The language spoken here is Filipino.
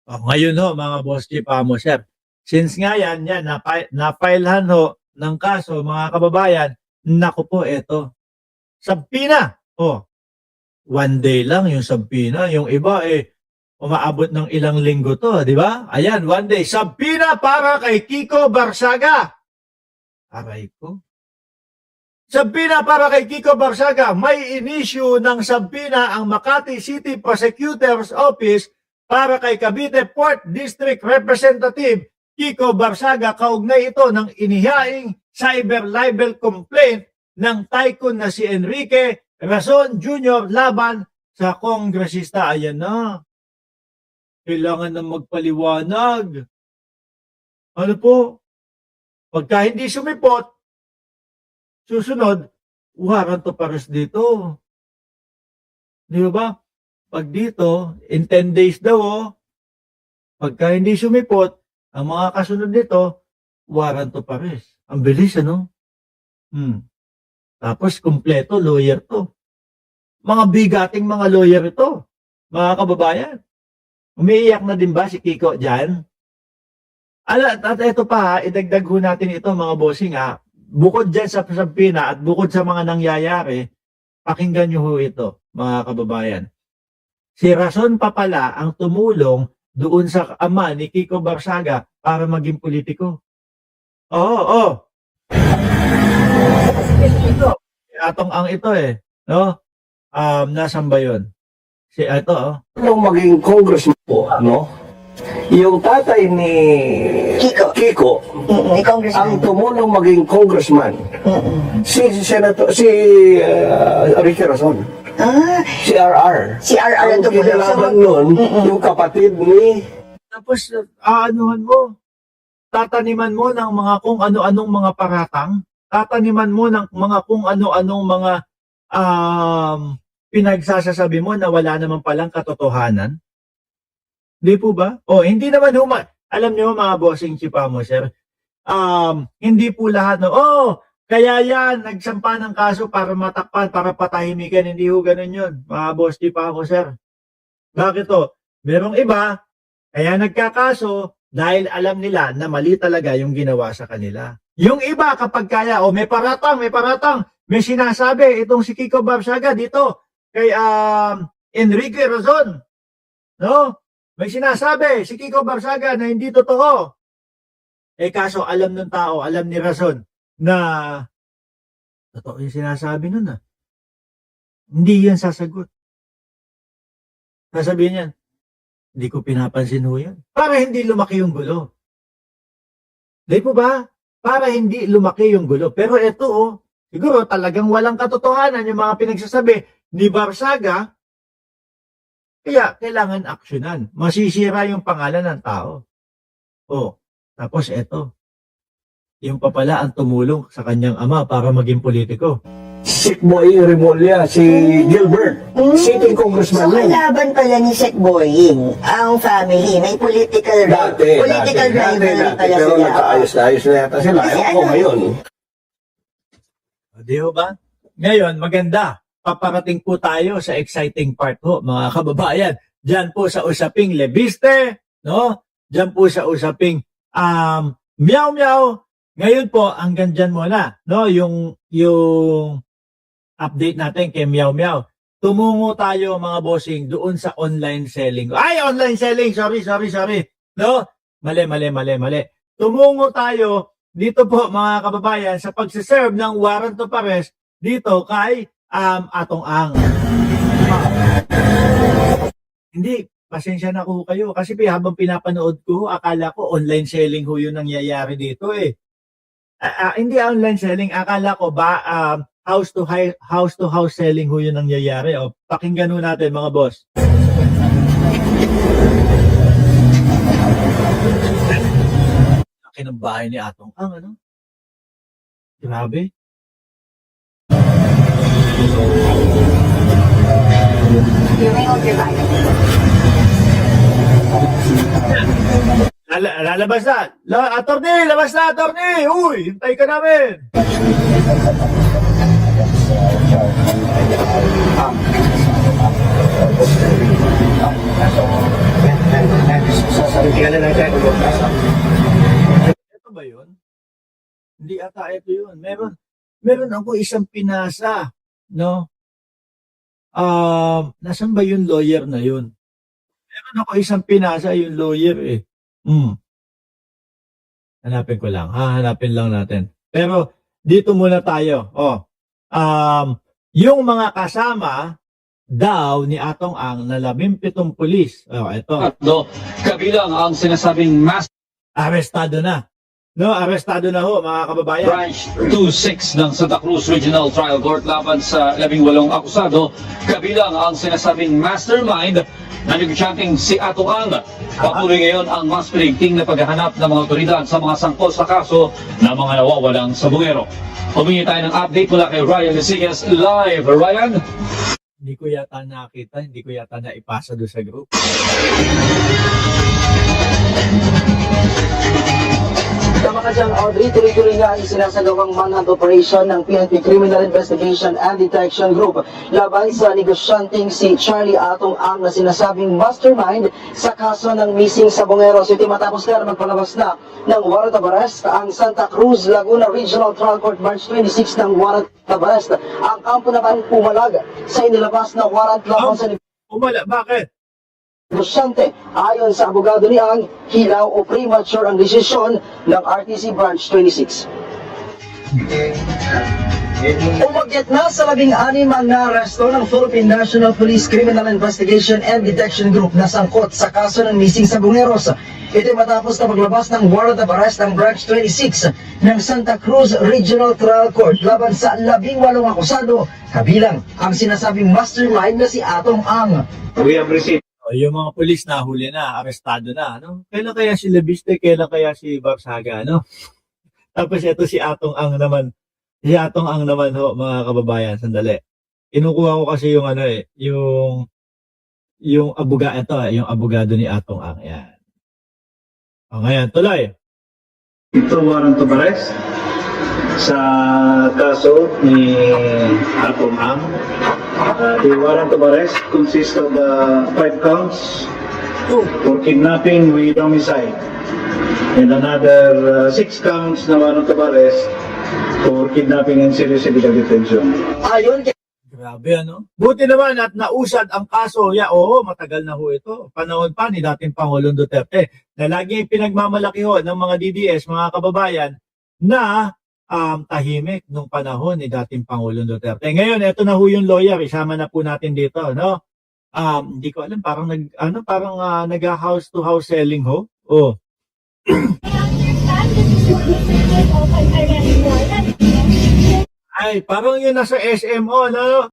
Ngayon ho, mga boss chief sir. Since nga yan, na-filehan ho ng kaso, mga kababayan, naku po, eto. Sabpina. One day lang yung sabpina. Yung iba, umaabot ng ilang linggo to, di ba? Ayan, one day. Sabpina para kay Kiko Barsaga. Aray ko. Sabpina para kay Kiko Barsaga. May inisyu ng sabpina ang Makati City Prosecutor's Office para kay Cavite Port District Representative Kiko Barsaga kaugnay ito ng inihaing cyber libel complaint ng tycoon na si Enrique Razon Jr. laban sa kongresista. Ayan na. Kailangan na magpaliwanag. Ano po? Pagka hindi sumipot, susunod, warrant of arrest dito. Di ba? Pag dito, in 10 days daw, pagka hindi sumipot, ang mga kasunod nito, warrant of arrest. Ang bilis, ano? Tapos, kumpleto, lawyer to. Mga bigating mga lawyer ito, mga kababayan. Umiiyak na din ba si Kiko dyan? At ito pa, idagdag ho natin ito, mga bossing, bukod dyan sa sabpina at bukod sa mga nangyayari, pakinggan nyo ho ito, mga kababayan. Si Razon pa pala ang tumulong doon sa ama ni Kiko Barsaga para maging politiko. Oo. Ito, atong ang ito no? Nasan ba yun? Ito, Nung maging congressman po, yung tatay ni Kiko, ang tumulong maging congressman, si Ricky Razon. Si RR. Si RR Ang ang tumulong. kinalaman nun, yung kapatid ni... Tapos, aanuhan mo. Tataniman mo ng mga kung ano-anong mga paratang. Tataniman mo ng mga kung ano-anong mga pinagsasasabi mo na wala naman palang katotohanan. Hindi po ba? Hindi naman alam niyo mga bossing chipamo, sir. Hindi po lahat kaya yan, nagsampa ng kaso para matakpan, para patahimikan. Hindi ho ganun yun, mga boss chipamo, sir. Bakit to? Merong iba, kaya nagkakaso dahil alam nila na mali talaga yung ginawa sa kanila. Yung iba kapag kaya, may paratang, may sinasabi, itong si Kiko Barsaga dito, kay Enrique Razon, no? May sinasabi, si Kiko Barsaga na hindi totoo. Kaso alam ng tao, alam ni Razon, na totoo yung sinasabi nun Hindi yan sasagot. Sasabihin yan, hindi ko pinapansin ho yan. Para hindi lumaki yung gulo. Di po ba? Para hindi lumaki yung gulo. Pero ito siguro talagang walang katotohanan yung mga pinagsasabi ni Barsaga, kaya kailangan aksyonan. Masisira yung pangalan ng tao. Tapos ito, yung papala ang tumulong sa kanyang ama para maging politiko. Sikboy Remulla, si Gilbert, sitting congressman. So, kalaban pala ni Sek Boying, ang family, may political rivalry pala pero sila. nagkaayos na yata sila. Ewan ko ngayon. Di ba? Ngayon, maganda. Paparating po tayo sa exciting part ho, mga kababayan. Diyan po sa usaping Lebiste, no? Diyan po sa usaping Meow Meow. Ngayon po, hanggang dyan muna, no? Yung update natin kay Meow Meow. Tumungo tayo, mga bossing, doon sa online selling. Online selling! Sorry. No? Mali. Tumungo tayo dito po, mga kababayan, sa pagsiserve ng warrant of arrest dito kay Atong Ang. Hindi, pasensya na ko kayo. Kasi habang pinapanood ko, akala ko online selling ho yung nangyayari dito hindi online selling, akala ko ba house to house selling ho yung nangyayari. Pakinggan ho natin, mga boss. Laki ng bahay ni Atong Ang, Grabe. Lalabas na. Attorney, labas na, attorney. Uy, hintay ka namin. So, Ito ba yun? Hindi ata ito yun. Meron ako isang pinasa, no? Nasaan ba yung lawyer na yun? Meron ako isang pinasa yung lawyer eh. Hanapin ko lang. Hanapin lang natin. Pero dito muna tayo. Yung mga kasama daw ni Atong Ang na 17 pulis. Ito. Kabilang ang sinasabing mass Arestado na. No, arestado na ho mga kababayan. branch 26 ng Santa Cruz Regional Trial Court laban sa 18 akusado. Kabilang ang sinasabing mastermind na negosyanteng si Atong Ang. Patuloy ngayon ang mas pinigting na paghahanap ng mga otoridad sa mga sangkot sa kaso ng mga nawawalang sabungero. Humingi tayo ng update mula kay Ryan Lesillas live. Ryan? Hindi ko yata nakita, hindi ko yata naipasa doon sa group. Tama ka dyan, Audrey. Tuloy-tuloy nga ang isinasagawang manhunt operation ng PNP Criminal Investigation and Detection Group laban sa negosyanteng si Charlie Atong Ang na sinasabing mastermind sa kaso ng missing sabongero. So ito matapos na magpalabas na ng warrant of arrest ang Santa Cruz Laguna Regional Trial Court March 26 ng warrant of arrest. Ang kampo naman pumalag sa inilabas na warrant laban sa Bakit? negosyante. Ayon sa abogado ni Ang, hilaw o premature ang desisyon ng RTC Branch 26. Umakyat na sa 16 ang naaresto ng Philippine National Police Criminal Investigation and Detection Group na sangkot sa kaso ng missing sabongeros. Ito matapos na maglabas ng warrant of arrest ng Branch 26 ng Santa Cruz Regional Trial Court laban sa 18 akusado, kabilang ang sinasabing mastermind na si Atong Ang. We have received Yung mga pulis nahuli na, arestado na, ano? Kailan kaya si Labiste, kailan kaya si Barsaga, ano? Tapos ito si Atong Ang naman. Si Atong Ang naman ho, mga kababayan, sandali. Kinukuha ko kasi yung ano yung abogado ni Atong Ang. Yan. Ngayon, tuloy. Ito warrant of arrest sa kaso ni Atong Ang. The warrant of arrest consists of 5 counts for kidnapping with homicide and another 6 counts na warrant of arrest for kidnapping and serious illegal detention. Ayon kay Grabe, ano? Buti naman at nausad ang kaso. Matagal na ho ito. Panahon pa ni dating Pangulong Duterte na lagi pinagmamalaki ho ng mga DDS, mga kababayan, na tahimik nung panahon ni dating Pangulong Duterte. Ngayon, ito na ho yung lawyer. Isama na po natin dito, no? Hindi ko alam, parang nag-house to house selling ho. Ay, parang yun nasa SMO, no?